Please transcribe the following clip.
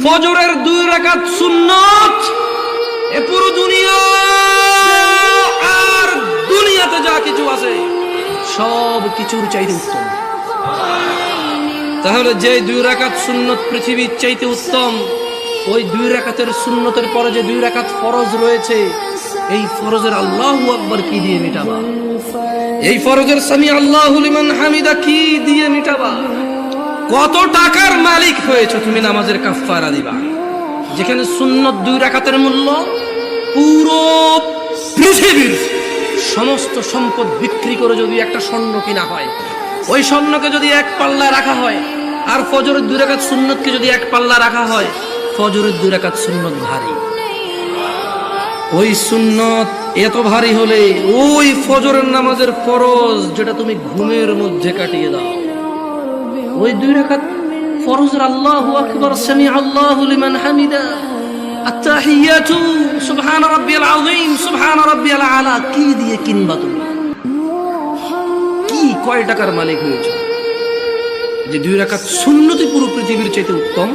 ফজরের 2 রাকাত সুন্নত এ পুরো দুনিয়া আর দুনিয়াতে যা কিছু আছে সব কিছুর চাইতে উত্তম। তাহলে যে 2 রাকাত সুন্নত পৃথিবীর চাইতে উত্তম, ওই 2 রাকাতের সুন্নতের পরে যে 2 রাকাত ফরজ রয়েছে, এই ফরজের আল্লাহু আকবার কি দিয়ে মিটাবা? এই ফরজের সামি আল্লাহু লিমান হামিদা কি দিয়ে মিটাবা? কত টাকার মালিক হয়েছে তুমি নামাজের কাফারা দিবা? যেখানে সুন্নত 2 রাকাতের মূল্য পুরো পৃথিবীর সমস্ত সম্পদ বিক্রি করে যদি একটা স্বর্ণ কিনা হয়, ওই স্বর্ণকে যদি এক পাল্লায় রাখা হয়, আর ফজরের 2 রাকাত সুন্নতকে যদি এক পাল্লা রাখা হয়, ফজরের 2 রাকাত সুন্নত ভারী। ওই সুন্নত এত ভারী হলে ওই ফজরের নামাজের ফরজ যেটা তুমি ঘুমের মধ্যে কাটিয়ে দাও, ওই 2 রাকাত ফরজের আল্লাহু আকবার সামি আল্লাহু লিমান হামিদা আত-তাহিয়াতু সুবহান রাব্বিয়াল আযীম সুবহান রাব্বিয়াল আলা কি দিয়ে কিনবা? তুমি কি কয় টাকার মালিক হয়েছে যে 2 রাকাত সুন্নতই পুরো পৃথিবীর চাইতে উত্তম?